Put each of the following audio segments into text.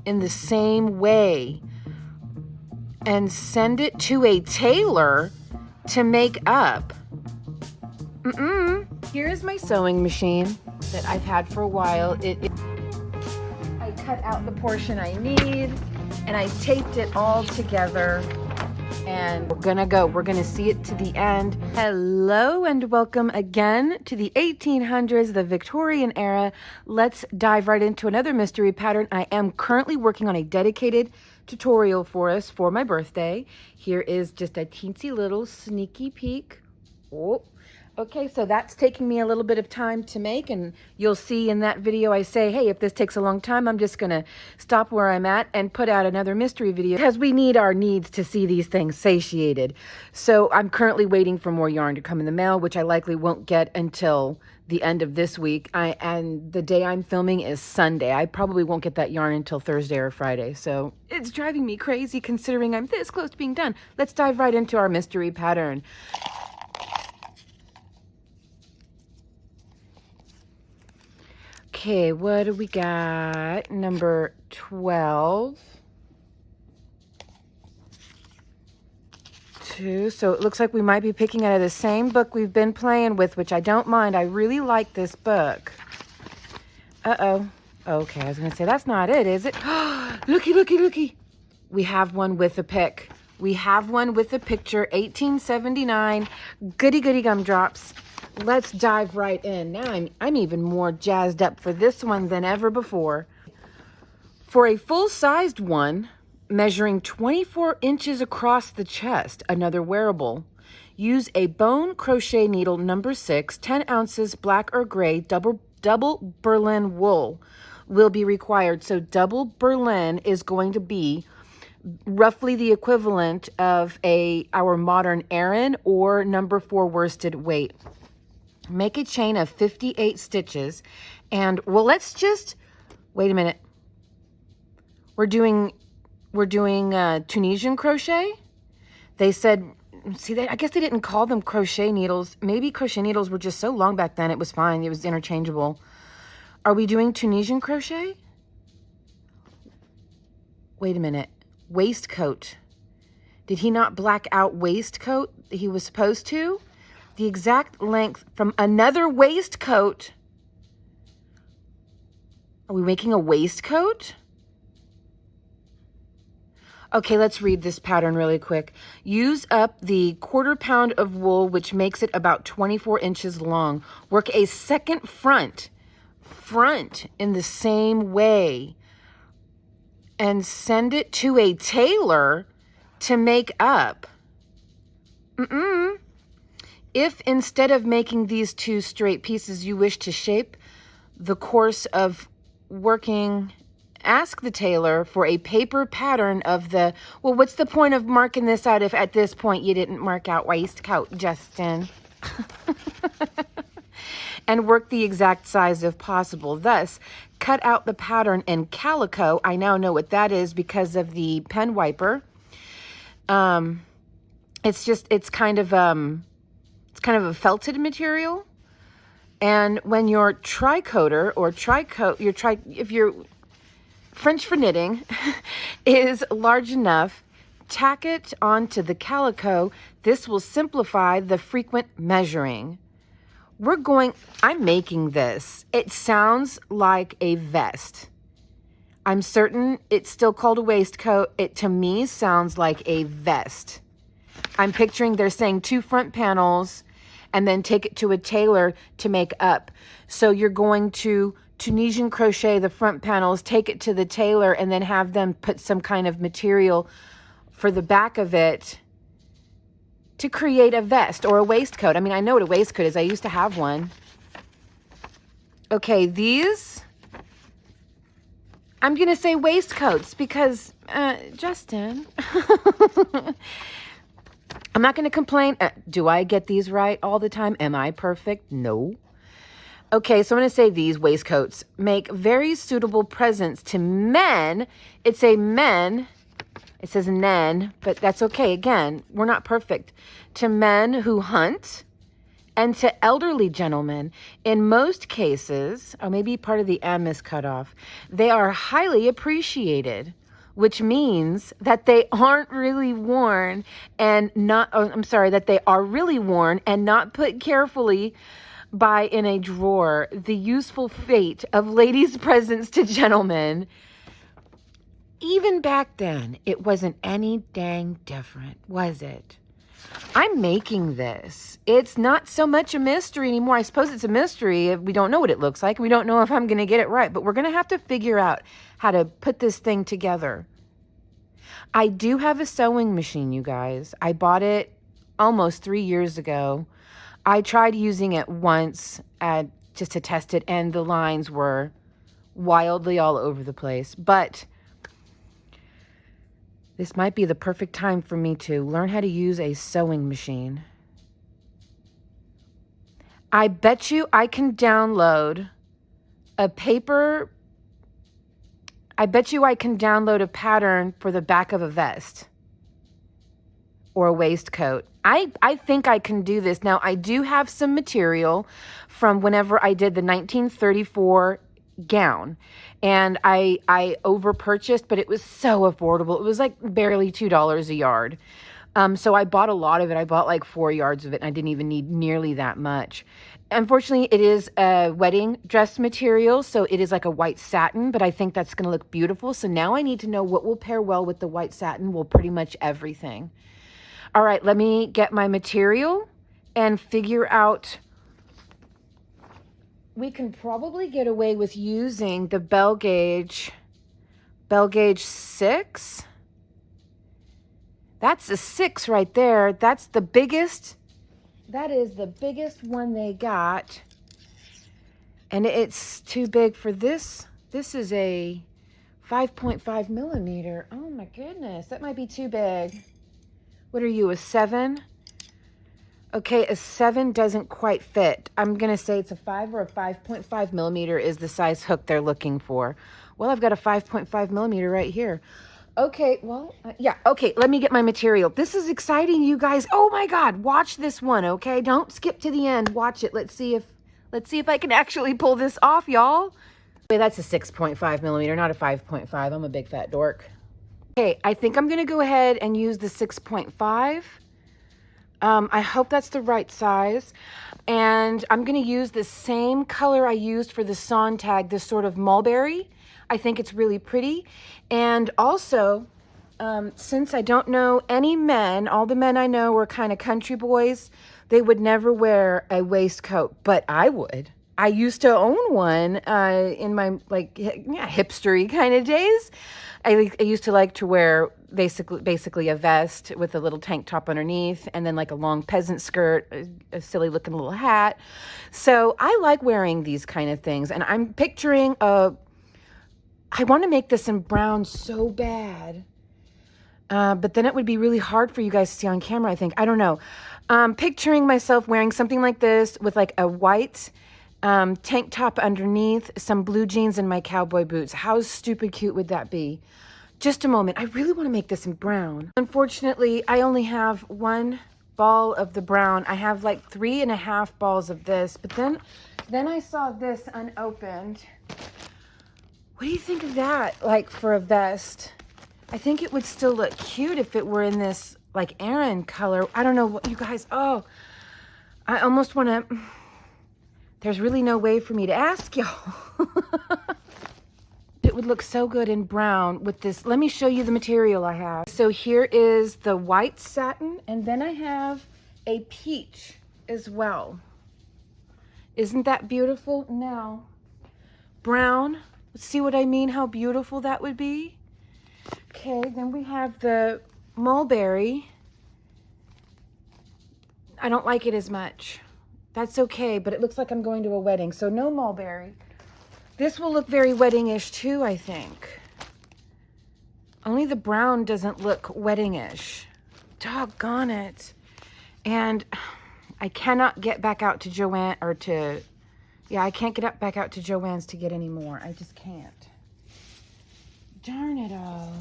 in the same way and send it to a tailor to make up. Here's my sewing machine that I've had for a while. I cut out the portion I need and I taped it all together. And we're gonna see it to the end. Hello and welcome again to the 1800s, the Victorian era. Let's dive right into another mystery pattern. I am currently working on a dedicated tutorial for us for my birthday. Here is just a teensy little sneaky peek. Oh, okay, so that's taking me a little bit of time to make, and you'll see in that video I say, hey, if this takes a long time, I'm just gonna stop where I'm at and put out another mystery video because we need our needs to see these things satiated. So I'm currently waiting for more yarn to come in the mail, which I likely won't get until the end of this week. And the day I'm filming is Sunday. I probably won't get that yarn until Thursday or Friday. So it's driving me crazy considering I'm this close to being done. Let's dive right into our mystery pattern. Okay, what do we got? Number 12. 2. So it looks like we might be picking out of the same book we've been playing with, which I don't mind. I really like this book. Uh-oh. Okay, I was going to say, that's not it, is it? Looky, looky, looky. We have one with a pic. We have one with a picture, 1879. Goody, goody gumdrops. Let's dive right in. Now I'm even more jazzed up for this one than ever before. For a full-sized one, measuring 24 inches across the chest, another wearable, use a bone crochet needle number 6, 10 ounces black or gray, double Berlin wool will be required. So double Berlin is going to be roughly the equivalent of our modern Aran or number 4 worsted weight. Make a chain of 58 stitches, and well, let's just wait a minute. We're doing Tunisian crochet. They said, see, I guess they didn't call them crochet needles. Maybe crochet needles were just so long back then it was fine. It was interchangeable. Are we doing Tunisian crochet? Wait a minute. Waistcoat. Did he not black out waistcoat? He was supposed to. The exact length from another waistcoat. Are we making a waistcoat? Okay, let's read this pattern really quick. Use up the 1/4 pound of wool, which makes it about 24 inches long. Work a second front in the same way and send it to a tailor to make up. If instead of making these 2 straight pieces, you wish to shape the course of working, ask the tailor for a paper pattern of the, well, what's the point of marking this out if at this point you didn't mark out waistcoat, Justin? And work the exact size if possible. Thus, cut out the pattern in calico. I now know what that is because of the pen wiper. It's kind of a felted material. And when your tricoater or if your French for knitting is large enough, tack it onto the calico. This will simplify the frequent measuring. I'm making this. It sounds like a vest. I'm certain it's still called a waistcoat. It to me sounds like a vest. I'm picturing they're saying 2 front panels and then take it to a tailor to make up. So you're going to Tunisian crochet the front panels, take it to the tailor, and then have them put some kind of material for the back of it to create a vest or a waistcoat. I mean, I know what a waistcoat is. I used to have one. Okay, these, I'm going to say waistcoats because, Justin, I'm not going to complain. Do I get these right all the time? Am I perfect? No. Okay, so I'm going to say these waistcoats make very suitable presents to men. It's a men. It says nen, but that's okay. Again, we're not perfect. To men who hunt And to elderly gentlemen, in most cases, or maybe part of the M is cut off, they are highly appreciated, which means that they aren't really worn and not, oh, I'm sorry, that they are really worn and not put carefully by in a drawer. The useful fate of ladies' presents to gentlemen. Even back then, it wasn't any dang different, was it? I'm making this. It's not so much a mystery anymore. I suppose it's a mystery if we don't know what it looks like. We don't know if I'm going to get it right, but we're going to have to figure out how to put this thing together. I do have a sewing machine, you guys. I bought it almost 3 years ago. I tried using it once just to test it, and the lines were wildly all over the place. But this might be the perfect time for me to learn how to use a sewing machine. I bet you I can download a paper. I bet you I can download a pattern for the back of a vest or a waistcoat. I think I can do this. Now, I do have some material from whenever I did the 1934 gown, and I over purchased, but it was so affordable. It was like barely $2 a yard. So I bought a lot of it. I bought like 4 yards of it, and I didn't even need nearly that much. Unfortunately, it is a wedding dress material, so it is like a white satin, but I think that's going to look beautiful. So now I need to know what will pair well with the white satin. Well, pretty much everything. All right, let me get my material and figure out. We can probably get away with using the bell gauge 6. That's a 6 right there. That's the biggest. That is the biggest one they got. And it's too big for this. This is a 5.5 millimeter. Oh my goodness, that might be too big. What are you, a 7? Okay, a 7 doesn't quite fit. I'm going to say it's a 5 or a 5.5 millimeter is the size hook they're looking for. Well, I've got a 5.5 millimeter right here. Okay, well, yeah, okay, let me get my material. This is exciting, you guys. Oh my God, watch this one, okay? Don't skip to the end. Watch it. Let's see if I can actually pull this off, y'all. Okay, that's a 6.5 millimeter, not a 5.5. I'm a big fat dork. Okay, I think I'm going to go ahead and use the 6.5. I hope that's the right size. And I'm going to use the same color I used for the Sontag, this sort of mulberry. I think it's really pretty. And also, since I don't know any men, all the men I know were kind of country boys, they would never wear a waistcoat, but I would. I used to own one in my hipstery kind of days. I used to like to wear basically a vest with a little tank top underneath, and then like a long peasant skirt, a silly looking little hat. So I like wearing these kind of things, and I'm picturing I want to make this in brown so bad, but then it would be really hard for you guys to see on camera, I think. I don't know. Picturing myself wearing something like this with like a white tank top underneath, some blue jeans, and my cowboy boots. How stupid cute would that be? Just a moment. I really want to make this in brown. Unfortunately, I only have 1 ball of the brown. I have like 3.5 balls of this, but then I saw this unopened. What do you think of that, like for a vest? I think it would still look cute if it were in this like Aran color. I don't know what you guys, oh, I almost want to, there's really no way for me to ask y'all. It would look so good in brown with this. Let me show you the material I have. So here is the white satin, and then I have a peach as well. Isn't that beautiful? Now, brown. See what I mean? How beautiful that would be? Okay, then we have the mulberry. I don't like it as much. That's okay, but it looks like I'm going to a wedding, so no mulberry. This will look very wedding-ish too, I think. Only the brown doesn't look wedding-ish. Doggone it. And I cannot get back out to Joanne, or to, yeah, I can't get back out to Joanne's to get any more. I just can't. Darn it all.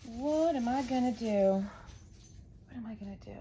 What am I gonna do? What am I gonna do?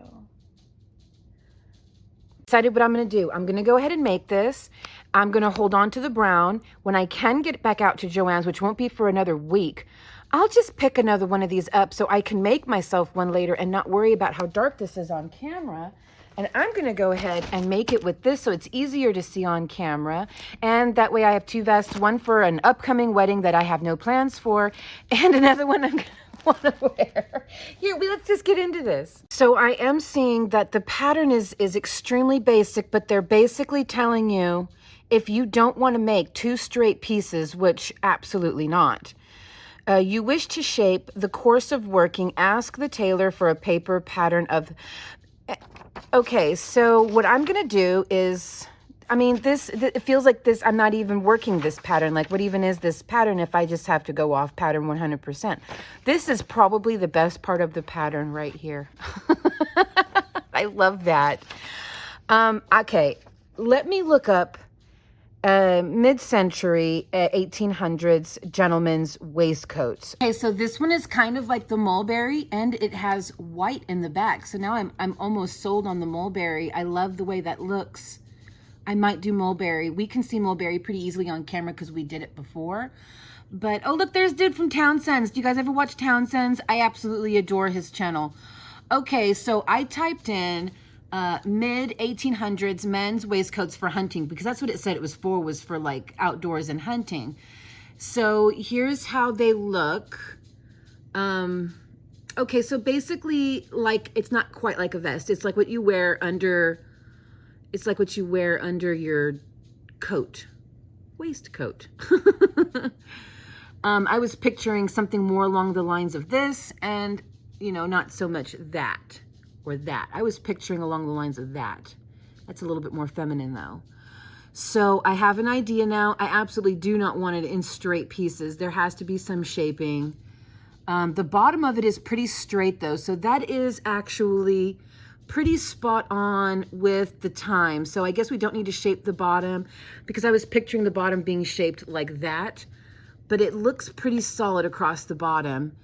decided what I'm going to do. I'm going to go ahead and make this. I'm going to hold on to the brown. When I can get back out to Joann's, which won't be for another week, I'll just pick another one of these up so I can make myself one later and not worry about how dark this is on camera. And I'm going to go ahead and make it with this so it's easier to see on camera. And that way I have two vests, one for an upcoming wedding that I have no plans for, and another one I'm going to want to wear. Here, let's just get into this. So I am seeing that the pattern is extremely basic, but they're basically telling you if you don't want to make two straight pieces, which absolutely not. You wish to shape the course of working, ask the tailor for a paper pattern of... Okay, so what I'm going to do is, I mean, it feels like this, I'm not even working this pattern. Like, what even is this pattern if I just have to go off pattern 100%? This is probably the best part of the pattern right here. I love that. Okay, let me look up mid-century 1800s gentlemen's waistcoats. Okay, so this one is kind of like the mulberry, and it has white in the back. So now I'm almost sold on the mulberry. I love the way that looks. I might do mulberry. We can see mulberry pretty easily on camera because we did it before. But, oh, look, there's dude from Townsend's. Do you guys ever watch Townsend's? I absolutely adore his channel. Okay, so I typed in mid-1800s men's waistcoats for hunting, because that's what it said it was for like outdoors and hunting. So here's how they look. Okay, so basically, like, it's not quite like a vest. It's like what you wear under, it's like what you wear under your coat, waistcoat. I was picturing something more along the lines of this, and, you know, not so much that. Or that. I was picturing along the lines of that. That's a little bit more feminine though. So I have an idea now. I absolutely do not want it in straight pieces. There has to be some shaping. The bottom of it is pretty straight though. So that is actually pretty spot on with the time. So I guess we don't need to shape the bottom, because I was picturing the bottom being shaped like that, but it looks pretty solid across the bottom.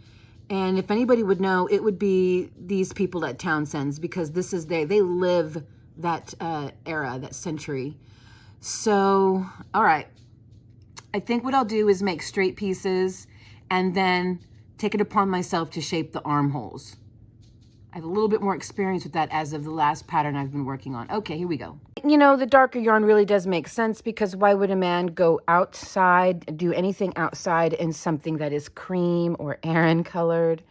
And if anybody would know, it would be these people at Townsend's, because this is they live that era, that century. So, all right. I think what I'll do is make straight pieces and then take it upon myself to shape the armholes. I have a little bit more experience with that as of the last pattern I've been working on. Okay, here we go. You know, the darker yarn really does make sense, because why would a man go outside, do anything outside in something that is cream or Aran colored?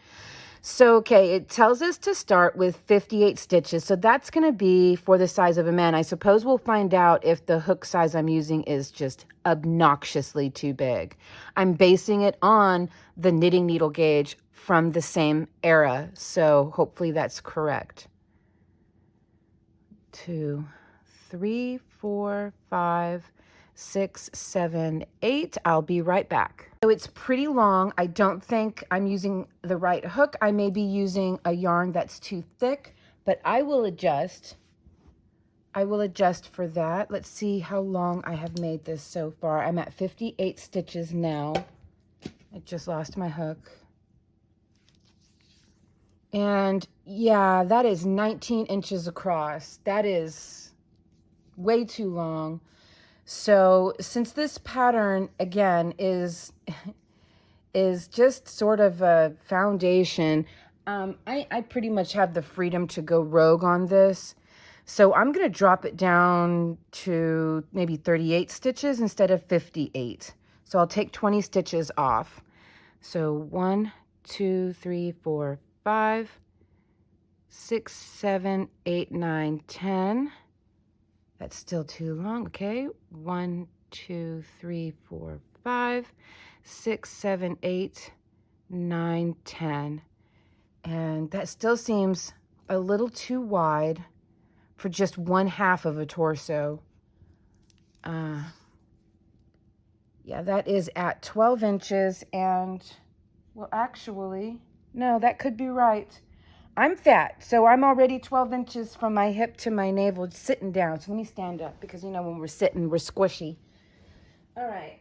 So, okay, it tells us to start with 58 stitches. So that's going to be for the size of a man. I suppose we'll find out if the hook size I'm using is just obnoxiously too big. I'm basing it on the knitting needle gauge from the same era. So hopefully that's correct. 2, 3, 4, 5, 6, 7, 8. I'll be right back. So it's pretty long. I don't think I'm using the right hook. I may be using a yarn that's too thick, but I will adjust. I will adjust for that. Let's see how long I have made this so far. I'm at 58 stitches now. I just lost my hook. And yeah, that is 19 inches across. That is way too long. So since this pattern, again, is just sort of a foundation, I pretty much have the freedom to go rogue on this. So I'm going to drop it down to maybe 38 stitches instead of 58. So I'll take 20 stitches off. So 1, 2, 3, 4, 5, 6, 7, 8, 9, 10. That's still too long. Okay. 1, 2, 3, 4, 5, 6, 7, 8, 9, 10. And that still seems a little too wide for just 1/2 of a torso. Yeah, that is at 12 inches. And, well, actually, no, that could be right. I'm fat, so I'm already 12 inches from my hip to my navel sitting down. So let me stand up, because, you know, when we're sitting, we're squishy. All right.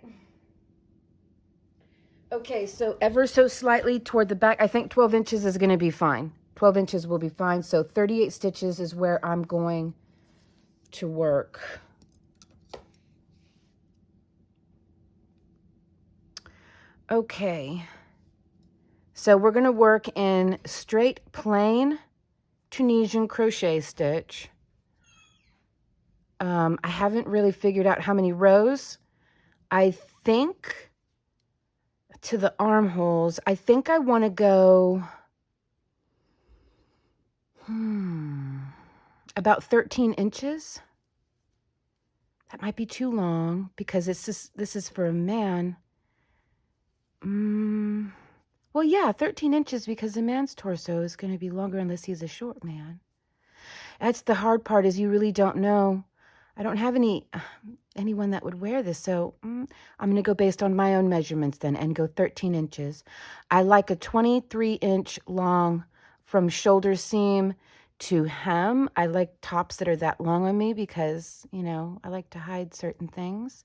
Okay, so ever so slightly toward the back. I think 12 inches is going to be fine. 12 inches will be fine. So 38 stitches is where I'm going to work. Okay, so we're going to work in straight plain Tunisian crochet stitch. I haven't really figured out how many rows. I think to the armholes, I think I want to go about 13 inches. That might be too long because this is for a man. Well, yeah, 13 inches because a man's torso is going to be longer unless he's a short man. That's the hard part, is you really don't know. I don't have anyone that would wear this, so I'm going to go based on my own measurements then and go 13 inches. I like a 23-inch long from shoulder seam to hem. I like tops that are that long on me because, you know, I like to hide certain things.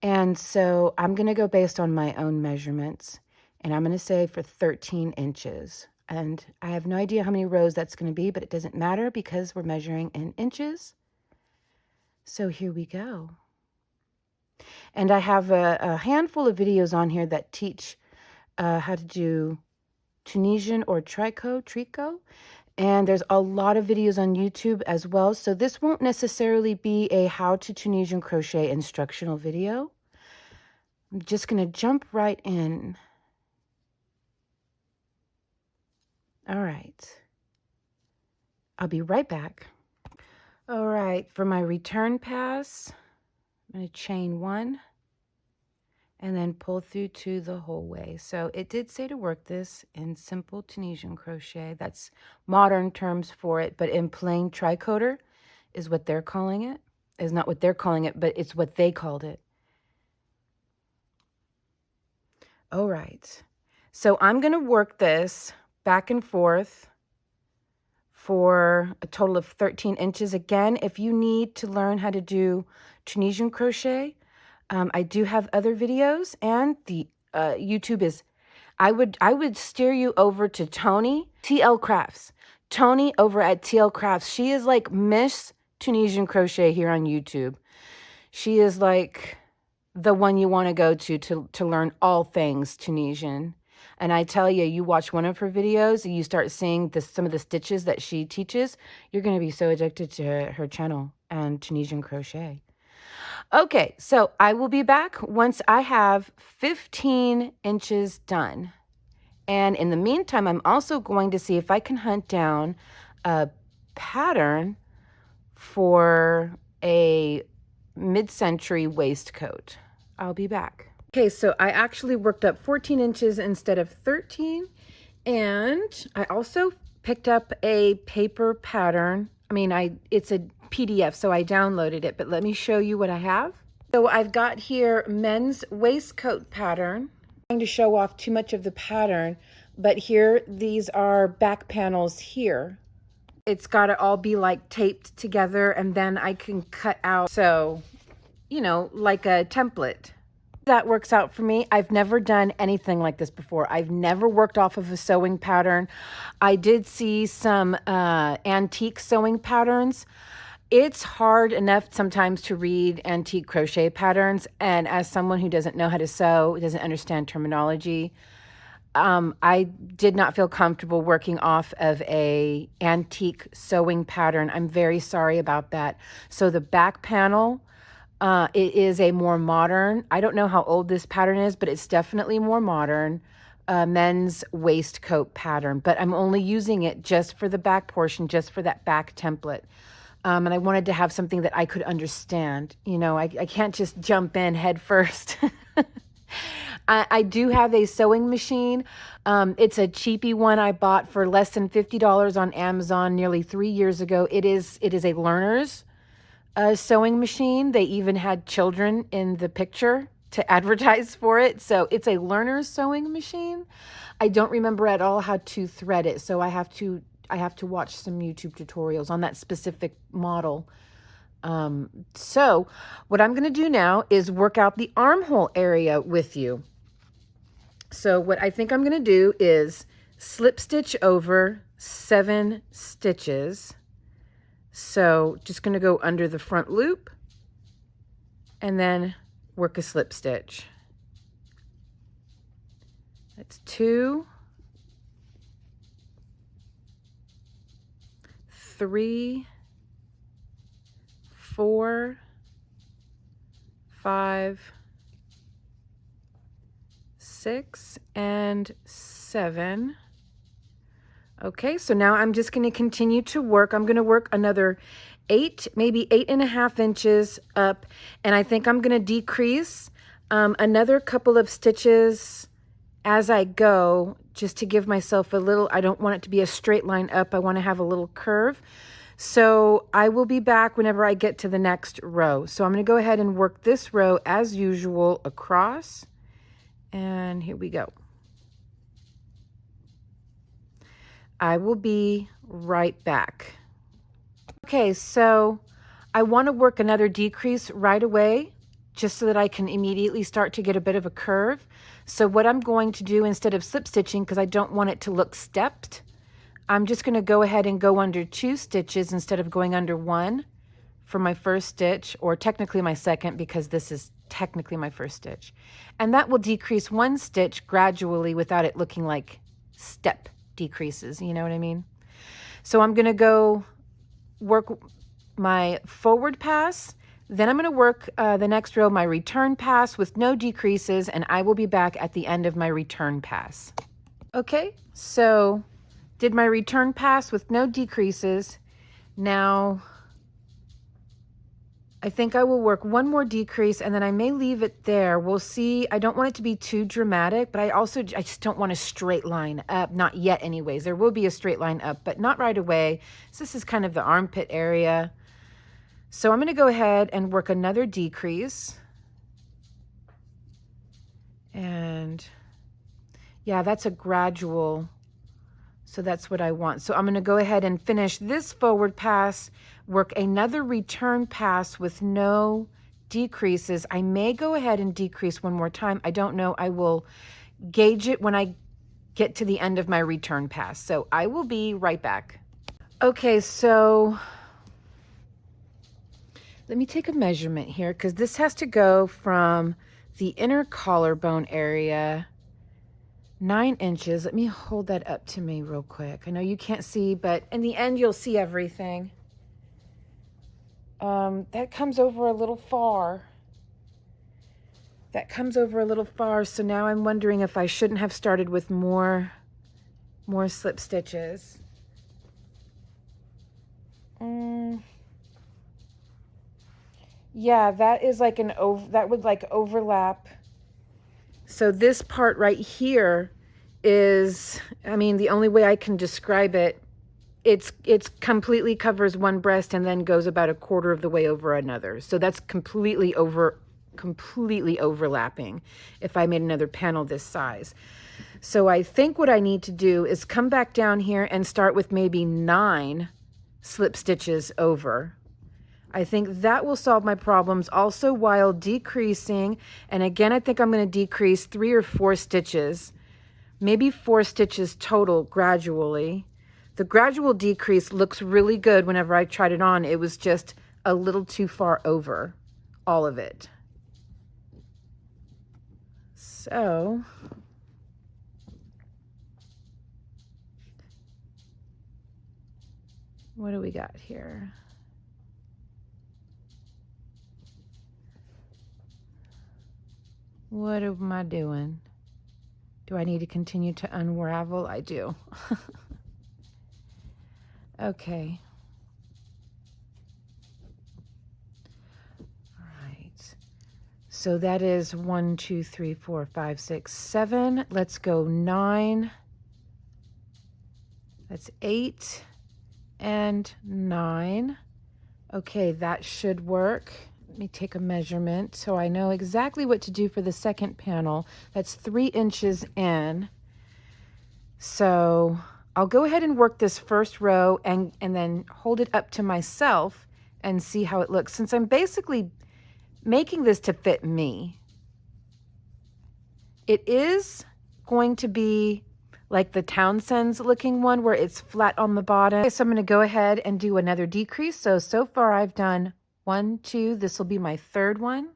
And so I'm going to go based on my own measurements, and I'm going to say for 13 inches. And I have no idea how many rows that's going to be, but it doesn't matter because we're measuring in inches. So here we go. And I have a handful of videos on here that teach how to do Tunisian or tricot. And there's a lot of videos on YouTube as well. So this won't necessarily be a how to Tunisian crochet instructional video. I'm just going to jump right in. All right. I'll be right back. All right, for my return pass, I'm going to chain 1 and then pull through to the whole way. So it did say to work this in simple Tunisian crochet. That's modern terms for it, but in plain tricoter is what they're calling it. Is not what they're calling it, but it's what they called it. All right. So I'm going to work this back and forth for a total of 13 inches. Again, if you need to learn how to do Tunisian crochet, I do have other videos, and the YouTube is, I would steer you over to Tony, TL Crafts. Tony over at TL Crafts. She is like Miss Tunisian Crochet here on YouTube. She is like the one you want to go to learn all things Tunisian. And I tell you, you watch one of her videos and you start seeing some of the stitches that she teaches, you're going to be so addicted to her channel and Tunisian crochet. Okay, so I will be back once I have 15 inches done. And in the meantime, I'm also going to see if I can hunt down a pattern for a mid-century waistcoat. I'll be back. Okay, so I actually worked up 14 inches instead of 13. And I also picked up a paper pattern. I mean, it's a PDF, so I downloaded it, but let me show you what I have. So I've got here men's waistcoat pattern. I'm going to show off too much of the pattern, but here, these are back panels here. It's got to all be like taped together, and then I can cut out, so, you know, like a template. That works out for me. I've never done anything like this before. I've never worked off of a sewing pattern. I did see some antique sewing patterns. It's hard enough sometimes to read antique crochet patterns, and as someone who doesn't know how to sew, doesn't understand terminology, I did not feel comfortable working off of a antique sewing pattern. I'm very sorry about that. So the back panel, it is a more modern, I don't know how old this pattern is, but it's definitely more modern, men's waistcoat pattern. But I'm only using it just for the back portion, just for that back template. And I wanted to have something that I could understand. You know, I can't just jump in head first. I do have a sewing machine. It's a cheapy one I bought for less than $50 on Amazon nearly 3 years ago. It is a learner's sewing machine. They even had children in the picture to advertise for it. So it's a learner's sewing machine. I don't remember at all how to thread it, so I have to watch some YouTube tutorials on that specific model. So what I'm going to do now is work out the armhole area with you. So what I think I'm going to do is slip stitch over 7 stitches, So just going to go under the front loop and then work a slip stitch. That's 2, 3, 4, 5, 6, and 7. Okay, so now I'm just going to continue to work. I'm going to work another 8, maybe 8.5 inches up, and I think I'm going to decrease another couple of stitches as I go, just to give myself a little, I don't want it to be a straight line up. I want to have a little curve. So I will be back whenever I get to the next row. So I'm going to go ahead and work this row as usual across, and here we go. I will be right back. Okay, so I want to work another decrease right away, just so that I can immediately start to get a bit of a curve. So what I'm going to do, instead of slip stitching, because I don't want it to look stepped, I'm just going to go ahead and go under 2 stitches instead of going under 1 for my first stitch, or technically my second, because this is technically my first stitch. And that will decrease 1 stitch gradually without it looking like step decreases, you know what I mean? So I'm going to go work my forward pass, then I'm going to work the next row my return pass with no decreases, and I will be back at the end of my return pass. Okay, so did my return pass with no decreases. Now I think I will work 1 more decrease, and then I may leave it there. We'll see. I don't want it to be too dramatic, but I just don't want a straight line up. Not yet anyways. There will be a straight line up, but not right away. So this is kind of the armpit area. So I'm going to go ahead and work another decrease. And yeah, that's a gradual. So that's what I want. So I'm going to go ahead and finish this forward pass, work another return pass with no decreases. I may go ahead and decrease 1 more time. I don't know. I will gauge it when I get to the end of my return pass. So I will be right back. Okay, so let me take a measurement here, because this has to go from the inner collarbone area 9 inches. Let me hold that up to me real quick. I know you can't see, but in the end, you'll see everything. That comes over a little far. That comes over a little far. So now I'm wondering if I shouldn't have started with more slip stitches. Yeah, that is like that would like overlap. So this part right here is, I mean, the only way I can describe it, it's completely covers one breast and then goes about 1/4 of the way over another. So that's completely overlapping if I made another panel this size. So I think what I need to do is come back down here and start with maybe 9 slip stitches over. I think that will solve my problems, also while decreasing. And again, I think I'm going to decrease 3 or 4 stitches, maybe 4 stitches total gradually. The gradual decrease looks really good whenever I tried it on. It was just a little too far over all of it. So what do we got here? What am I doing? Do I need to continue to unravel? I do. Okay. All right. So that is 1, 2, 3, 4, 5, 6, 7. Let's go 9. That's 8 and 9. Okay, that should work. Let me take a measurement so I know exactly what to do for the second panel. That's 3 inches in. So I'll go ahead and work this first row and then hold it up to myself and see how it looks, since I'm basically making this to fit me. It is going to be like the Townsend's looking one where it's flat on the bottom. Okay, so I'm going to go ahead and do another decrease. So far I've done 1, 2. This will be my third one.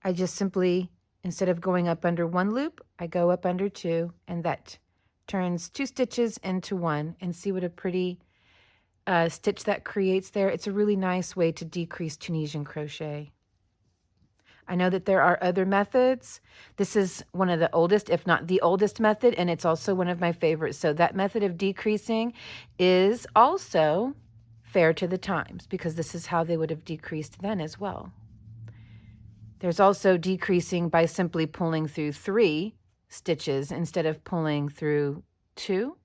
I just simply, instead of going up under 1 loop, I go up under 2, and that turns 2 stitches into 1. And see what a pretty stitch that creates there. It's a really nice way to decrease Tunisian crochet. I know that there are other methods. This is one of the oldest, if not the oldest method, and it's also one of my favorites. So that method of decreasing is also fair to the times, because this is how they would have decreased then as well. There's also decreasing by simply pulling through 3 stitches instead of pulling through 2.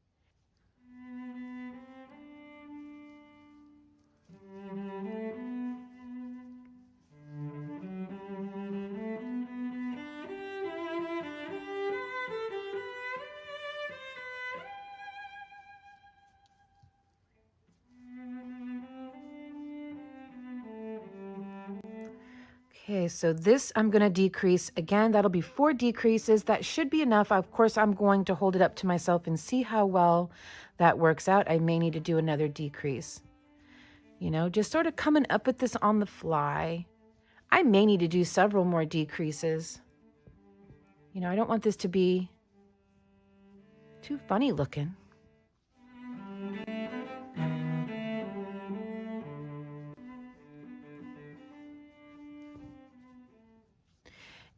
Okay, so this I'm going to decrease again. That'll be 4 decreases. That should be enough. Of course, I'm going to hold it up to myself and see how well that works out. I may need to do another decrease. You know, just sort of coming up with this on the fly. I may need to do several more decreases. You know, I don't want this to be too funny looking.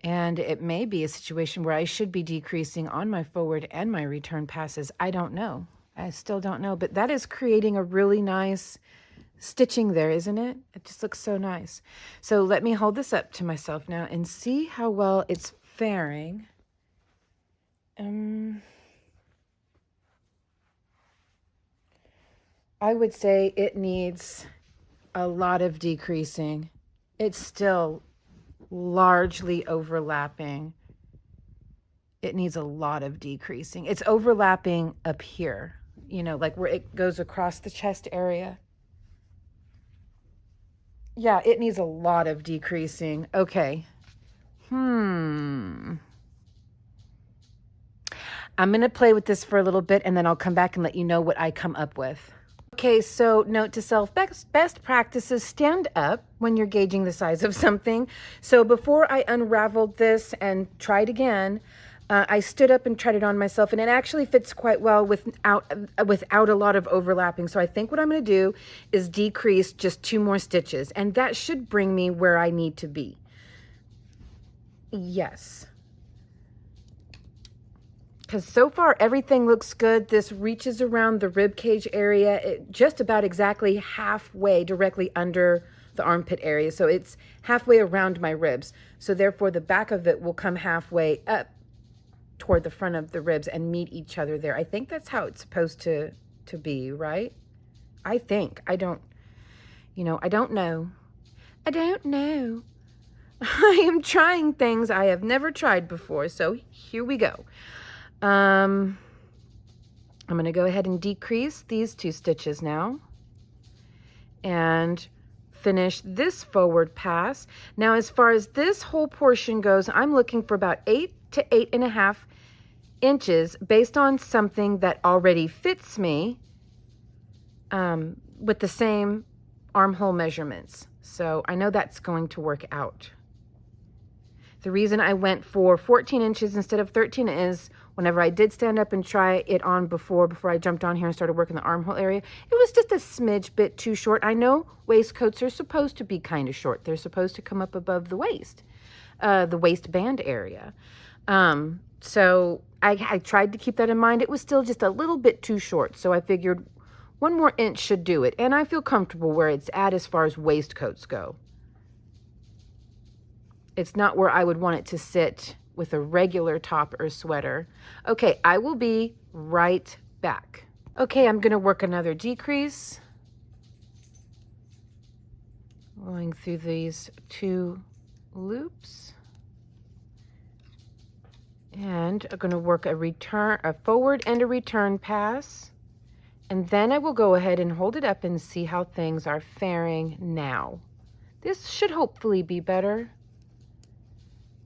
And it may be a situation where I should be decreasing on my forward and my return passes. I don't know. I still don't know. But that is creating a really nice stitching there, isn't it? It just looks so nice. So let me hold this up to myself now and see how well it's faring. I would say it needs a lot of decreasing. It's still largely overlapping. It needs a lot of decreasing. It's overlapping up here, you know, like where it goes across the chest area. Yeah, it needs a lot of decreasing. Okay. I'm going to play with this for a little bit, and then I'll come back and let you know what I come up with. Okay, so note to self, best practices, stand up when you're gauging the size of something. So before I unraveled this and tried again, I stood up and tried it on myself, and it actually fits quite well without a lot of overlapping. So I think what I'm going to do is decrease just 2 more stitches, and that should bring me where I need to be. Yes. Because so far everything looks good. This reaches around the rib cage area, just about exactly halfway directly under the armpit area. So it's halfway around my ribs. So therefore the back of it will come halfway up toward the front of the ribs and meet each other there. I think that's how it's supposed to be, right? I think. I don't know. I don't know. I am trying things I have never tried before. So here we go. I'm going to go ahead and decrease these 2 stitches now and finish this forward pass. Now, as far as this whole portion goes, I'm looking for about 8 to 8.5 inches based on something that already fits me with the same armhole measurements. So I know that's going to work out. The reason I went for 14 inches instead of 13 is whenever I did stand up and try it on before I jumped on here and started working the armhole area, it was just a smidge bit too short. I know waistcoats are supposed to be kind of short. They're supposed to come up above the waistband area. So I tried to keep that in mind. It was still just a little bit too short. So I figured 1 more inch should do it. And I feel comfortable where it's at as far as waistcoats go. It's not where I would want it to sit with a regular top or sweater. Okay, I will be right back. Okay, I'm going to work another decrease. Going through these 2 loops. And I'm going to work a forward and a return pass. And then I will go ahead and hold it up and see how things are faring now. This should hopefully be better.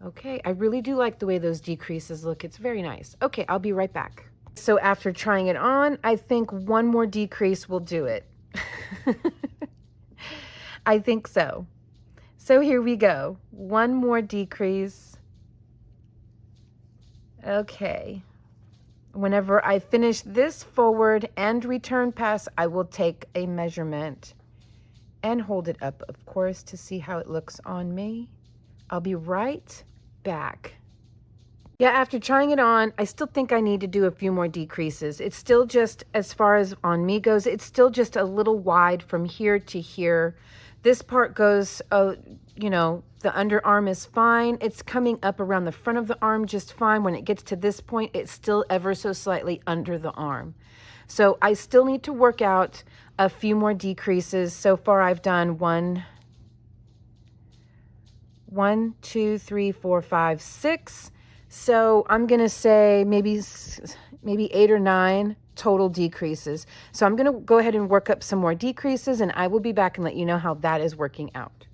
Okay, I really do like the way those decreases look. It's very nice. Okay, I'll be right back. So after trying it on, I think one more decrease will do it. I think so. So here we go. One more decrease. Okay. Whenever I finish this forward and return pass, I will take a measurement and hold it up, of course, to see how it looks on me. I'll be right back. Yeah, after trying it on, I still think I need to do a few more decreases. It's still just, as far as on me goes, it's still just a little wide from here to here. This part goes, you know, the underarm is fine. It's coming up around the front of the arm just fine. When it gets to this point, it's still ever so slightly under the arm. So I still need to work out a few more decreases. So far I've done 1, 2, 3, 4, 5, 6. So I'm going to say maybe 8 or 9 total decreases. So I'm going to go ahead and work up some more decreases, and I will be back and let you know how that is working out.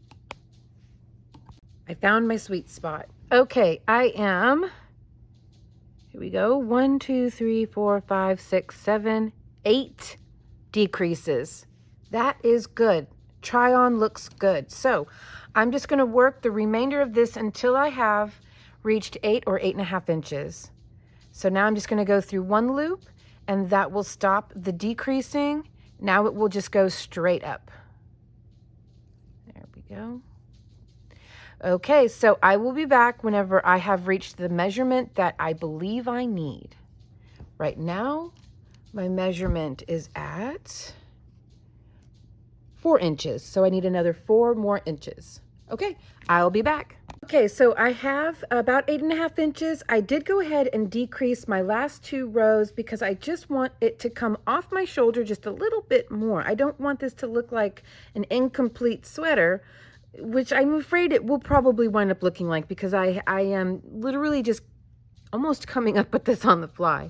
I found my sweet spot. Okay, I am, here we go, 1, 2, 3, 4, 5, 6, 7, 8 decreases. That is good. Try on looks good. So I'm just going to work the remainder of this until I have reached 8 or 8.5 inches. So now I'm just going to go through one loop, and that will stop the decreasing. Now it will just go straight up. There we go. Okay, so I will be back whenever I have reached the measurement that I believe I need. Right now, my measurement is at 4 inches. So I need another 4 more inches. Okay, I'll be back. Okay, so I have about 8.5 inches. I did go ahead and decrease my last 2 rows because I just want it to come off my shoulder just a little bit more. I don't want this to look like an incomplete sweater, which I'm afraid it will probably wind up looking like, because I am literally just almost coming up with this on the fly.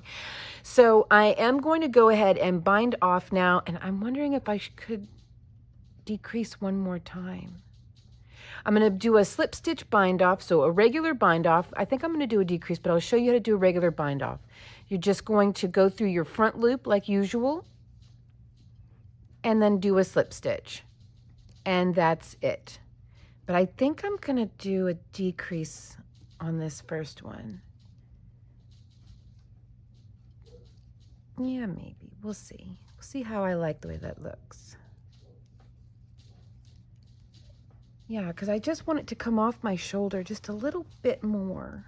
So I am going to go ahead and bind off now, and I'm wondering if I could decrease one more time. I'm going to do a slip stitch bind off, so a regular bind off. I think I'm going to do a decrease, but I'll show you how to do a regular bind off. You're just going to go through your front loop like usual, and then do a slip stitch, and that's it. But I think I'm going to do a decrease on this first one. Yeah, maybe. We'll see. We'll see how I like the way that looks. Yeah, because I just want it to come off my shoulder just a little bit more.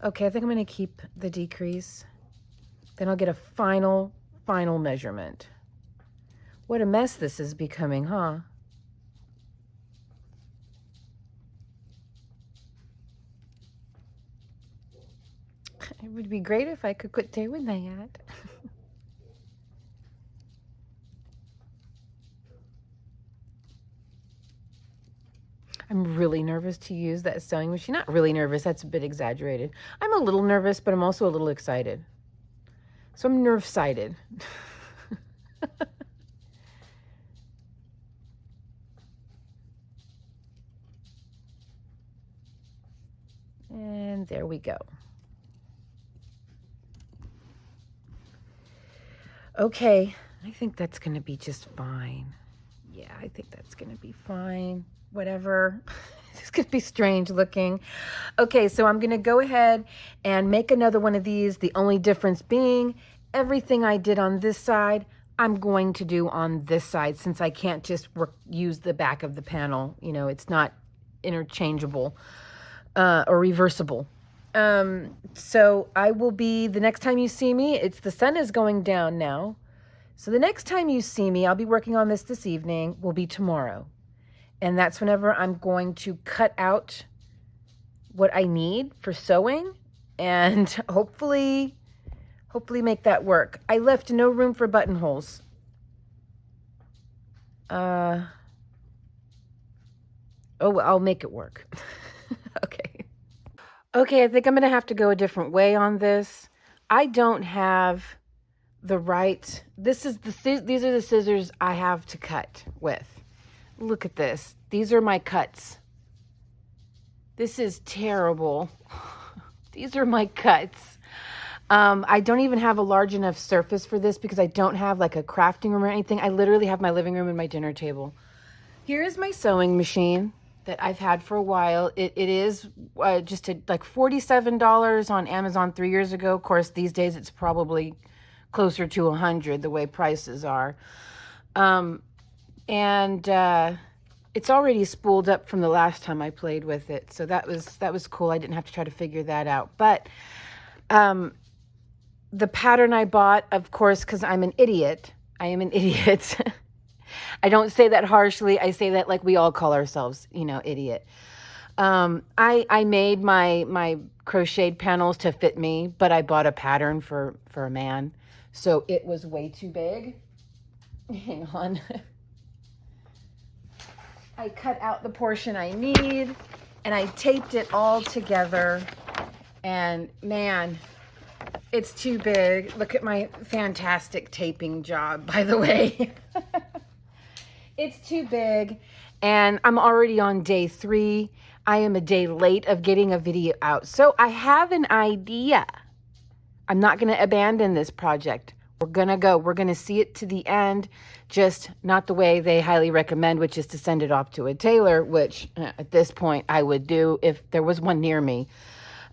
Okay, I think I'm going to keep the decrease. Then I'll get a final measurement. What a mess this is becoming, huh? It would be great if I could quit doing that. I'm really nervous to use that sewing machine. Not really nervous, that's a bit exaggerated. I'm a little nervous, but I'm also a little excited. So I'm nerve-sided. And there we go. Okay, I think that's going to be just fine. Yeah, I think that's going to be fine. Whatever. It's going to be strange looking. Okay, so I'm going to go ahead and make another one of these. The only difference being everything I did on this side, I'm going to do on this side, since I can't just use the back of the panel. You know, it's not interchangeable or reversible. So I will be, the next time you see me, the sun is going down now. So the next time you see me, I'll be working on this evening, will be tomorrow. And that's whenever I'm going to cut out what I need for sewing and hopefully make that work. I left no room for buttonholes. Oh, I'll make it work. Okay. Okay, I think I'm going to have to go a different way on this. I don't have the right, these are the scissors I have to cut with. Look at this. These are my cuts. This is terrible. These are my cuts. I don't even have a large enough surface for this because I don't have like a crafting room or anything. I literally have my living room and my dinner table. Here is my sewing machine that I've had for a while. It is just like $47 on Amazon 3 years ago. Of course, these days it's probably closer to $100 the way prices are. It's already spooled up from the last time I played with it. So that was cool. I didn't have to try to figure that out. But the pattern I bought, of course, because I'm an idiot. I am an idiot. I don't say that harshly. I say that like we all call ourselves, you know, idiot. I made my crocheted panels to fit me, but I bought a pattern for a man. So it was way too big. Hang on. I cut out the portion I need and I taped it all together. And man, it's too big. Look at my fantastic taping job, by the way. It's too big, and I'm already on day 3. I am a day late of getting a video out. So I have an idea. I'm not going to abandon this project. We're going to go. We're going to see it to the end, just not the way they highly recommend, which is to send it off to a tailor, which at this point I would do if there was one near me.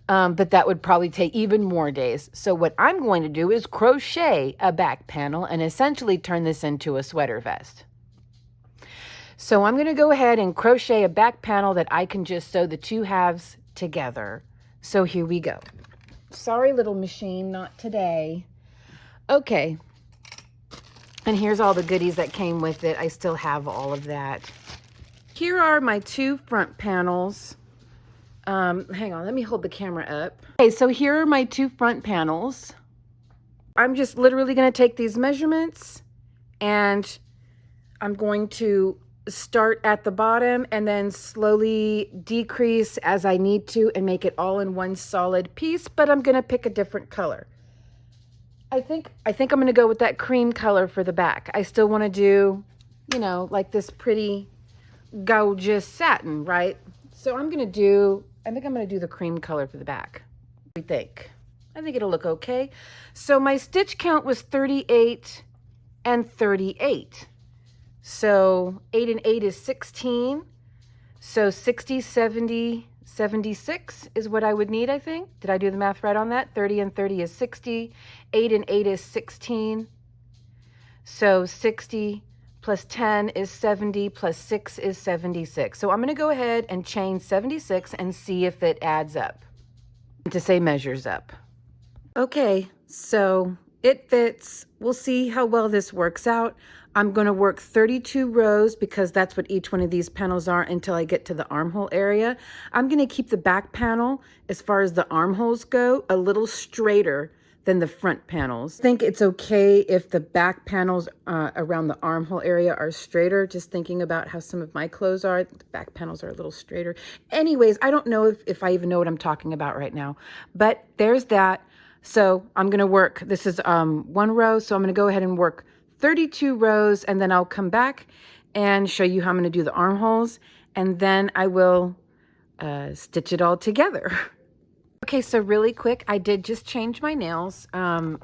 But that would probably take even more days. So what I'm going to do is crochet a back panel and essentially turn this into a sweater vest. So I'm going to go ahead and crochet a back panel that I can just sew the 2 halves together. So here we go. Sorry, little machine, not today. Okay. And here's all the goodies that came with it. I still have all of that. Here are my 2 front panels. Hang on, let me hold the camera up. Okay, so here are my 2 front panels. I'm just literally going to take these measurements and I'm going to start at the bottom and then slowly decrease as I need to and make it all in one solid piece, but I'm going to pick a different color. I think I'm going to go with that cream color for the back. I still want to do, you know, like this pretty gorgeous satin, right? So I think I'm going to do the cream color for the back. What do you think? I think it'll look okay. So my stitch count was 38 and 38. So 8 and 8 is 16. So 60, 70, 76 is what I would need, I think. Did I do the math right on that? 30 and 30 is 60. 8 and 8 is 16. So 60 plus 10 is 70, plus 6 is 76. So I'm going to go ahead and chain 76 and see if it adds up. To say measures up. Okay, so it fits. We'll see how well this works out. I'm going to work 32 rows because that's what each one of these panels are until I get to the armhole area. I'm going to keep the back panel, as far as the armholes go, a little straighter than the front panels. I think it's okay if the back panels around the armhole area are straighter. Just thinking about how some of my clothes are, the back panels are a little straighter. Anyways, I don't know if I even know what I'm talking about right now, but there's that. So I'm going to work, this is 1 row, so I'm going to go ahead and work 32 rows, and then I'll come back and show you how I'm going to do the armholes, and then I will stitch it all together. Okay, so really quick, I did just change my nails. One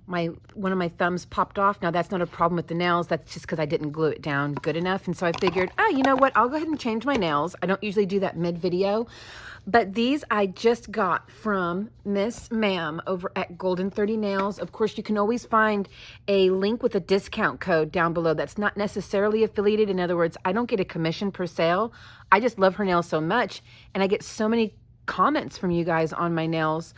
of my thumbs popped off. Now that's not a problem with the nails. That's just because I didn't glue it down good enough. And so I figured, oh, you know what? I'll go ahead and change my nails. I don't usually do that mid-video. But these I just got from Miss Ma'am over at Golden 30 Nails. Of course, you can always find a link with a discount code down below that's not necessarily affiliated. In other words, I don't get a commission per sale. I just love her nails so much. And I get so many comments from you guys on my nails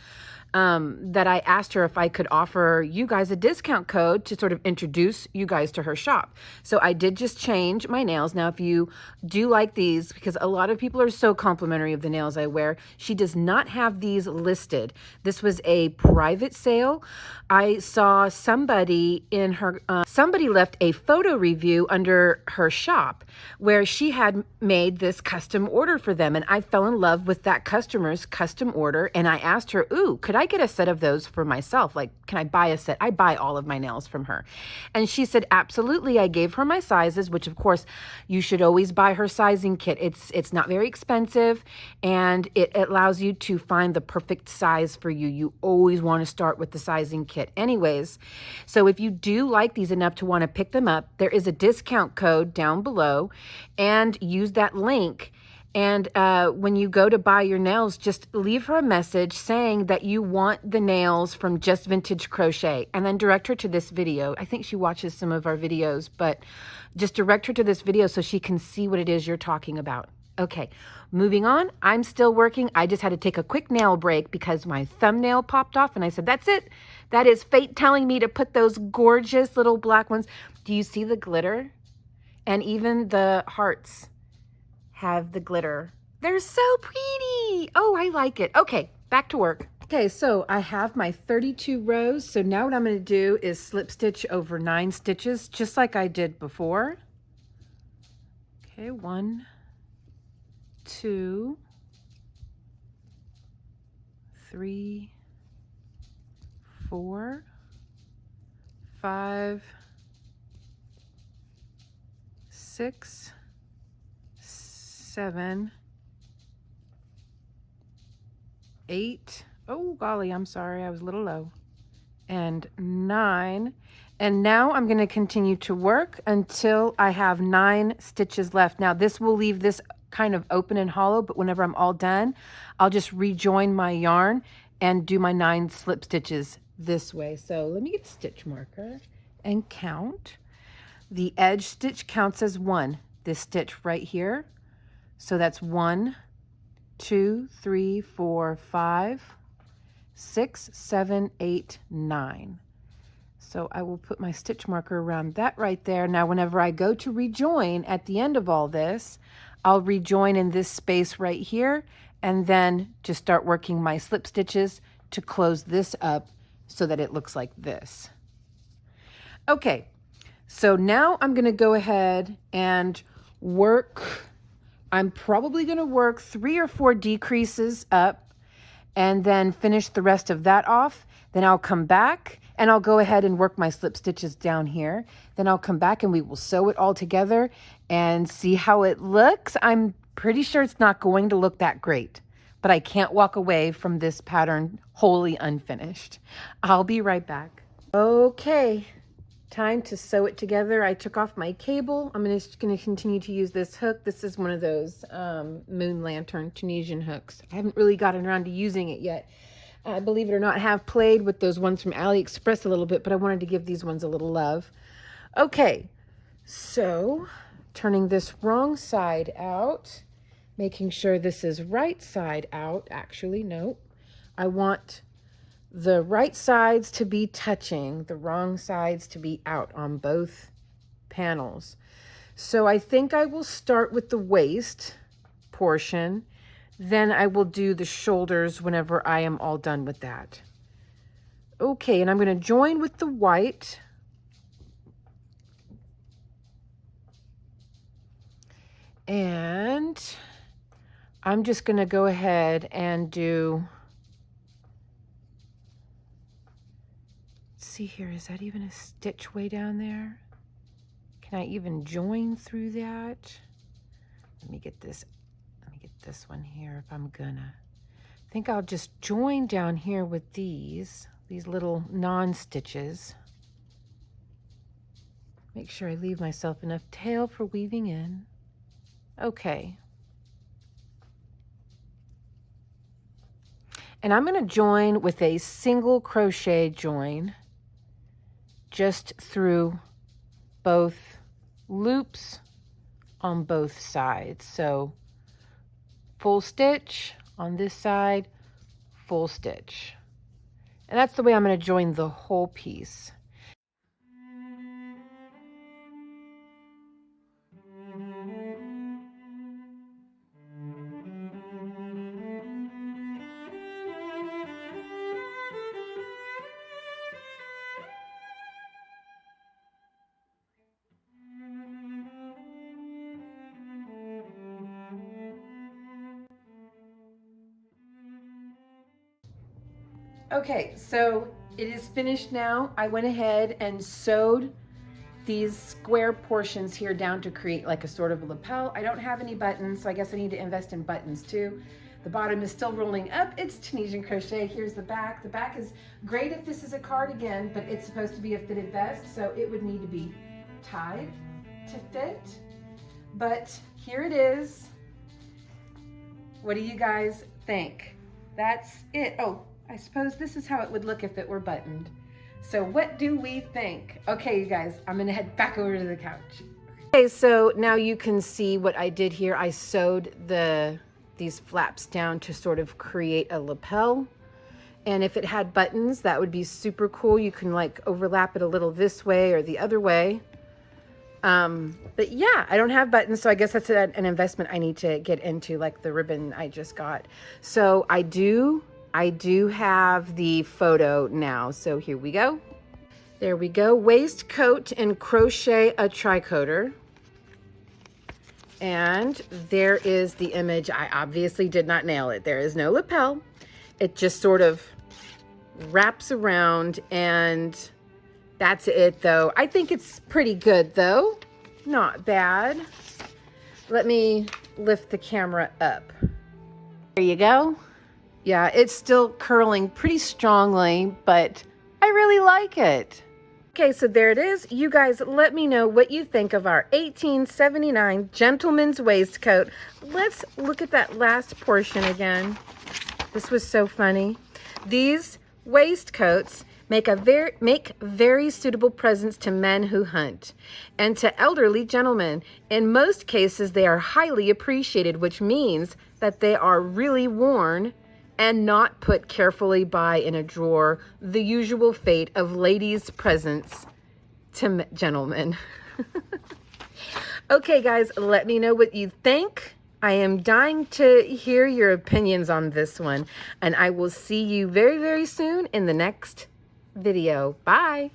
that I asked her if I could offer you guys a discount code to sort of introduce you guys to her shop. So I did just change my nails. Now, if you do like these, because a lot of people are so complimentary of the nails I wear, she does not have these listed. This was a private sale. I saw somebody in her, somebody left a photo review under her shop where she had made this custom order for them. And I fell in love with that customer's custom order. And I asked her, ooh, could I get a set of those for myself? Like, can I buy a set? I buy all of my nails from her. And she said, absolutely. I gave her my sizes, which of course you should always buy her sizing kit. It's not very expensive, and it allows you to find the perfect size for you. You always want to start with the sizing kit anyways. So if you do like these enough to want to pick them up, there is a discount code down below, and use that link. And when you go to buy your nails, just leave her a message saying that you want the nails from Just Vintage Crochet, and then direct her to this video. I think she watches some of our videos, but just direct her to this video so she can see what it is you're talking about. Okay, moving on. I'm still working. I just had to take a quick nail break because my thumbnail popped off, and I said, that's it. That is fate telling me to put those gorgeous little black ones. Do you see the glitter? And even the hearts have the glitter. They're so pretty. Oh, I like it. Okay, back to work. Okay, so I have my 32 rows. So now what I'm going to do is slip stitch over 9 stitches, just like I did before. Okay, 1, 2, 3, 4, 5, 6, 7, 8. Oh, golly, I'm sorry. I was a little low. And 9. And now I'm going to continue to work until I have 9 stitches left. Now, this will leave this kind of open and hollow, but whenever I'm all done, I'll just rejoin my yarn and do my 9 slip stitches this way. So let me get a stitch marker and count. The edge stitch counts as 1, this stitch right here. So that's 1, 2, 3, 4, 5, 6, 7, 8, 9. So I will put my stitch marker around that right there. Now, whenever I go to rejoin at the end of all this, I'll rejoin in this space right here, and then just start working my slip stitches to close this up so that it looks like this. Okay, so now I'm going to go ahead and work. I'm probably going to work 3 or 4 decreases up and then finish the rest of that off. Then I'll come back and I'll go ahead and work my slip stitches down here. Then I'll come back and we will sew it all together and see how it looks. I'm pretty sure it's not going to look that great, but I can't walk away from this pattern wholly unfinished. I'll be right back. Okay. Time to sew it together. I took off my cable. I'm just going to continue to use this hook. This is one of those moon lantern Tunisian hooks. I haven't really gotten around to using it yet. I believe it or not, have played with those ones from AliExpress a little bit, but I wanted to give these ones a little love. Okay, so turning this wrong side out, making sure this is right side out. Actually, no, I want the right sides to be touching, the wrong sides to be out on both panels. So I think I will start with the waist portion, then I will do the shoulders whenever I am all done with that. Okay, and I'm going to join with the white. And I'm just going to go ahead and do, see here, is that even a stitch way down there? Can I even join through that? Let me get this one here if I'm gonna. I think I'll just join down here with these little non-stitches. Make sure I leave myself enough tail for weaving in. Okay. And I'm gonna join with a single crochet join just through both loops on both sides. So full stitch on this side, full stitch. And that's the way I'm going to join the whole piece. Okay, so it is finished now. I went ahead and sewed these square portions here down to create like a sort of a lapel. I don't have any buttons, so I guess I need to invest in buttons too. The bottom is still rolling up. It's Tunisian crochet. Here's the back. The back is great if this is a cardigan, but it's supposed to be a fitted vest, so it would need to be tied to fit. But here it is. What do you guys think? That's it. Oh, I suppose this is how it would look if it were buttoned. So what do we think? Okay, you guys, I'm gonna head back over to the couch. Okay, so now you can see what I did here. I sewed these flaps down to sort of create a lapel. And if it had buttons, that would be super cool. You can like overlap it a little this way or the other way. But yeah, I don't have buttons, so I guess that's an investment I need to get into, like the ribbon I just got. So I do have the photo now. So here we go. There we go. Waistcoat and crochet a tricoter. And there is the image. I obviously did not nail it. There is no lapel. It just sort of wraps around, and that's it though. I think it's pretty good though. Not bad. Let me lift the camera up. There you go. Yeah, it's still curling pretty strongly, but I really like it. Okay, so there it is. You guys let me know what you think of our 1879 gentleman's waistcoat. Let's look at that last portion again. This was so funny. These waistcoats make very suitable presents to men who hunt and to elderly gentlemen. In most cases, they are highly appreciated, which means that they are really worn and not put carefully by in a drawer, the usual fate of ladies' presents to gentlemen. Okay, guys, let me know what you think. I am dying to hear your opinions on this one, and I will see you very, very soon in the next video. Bye.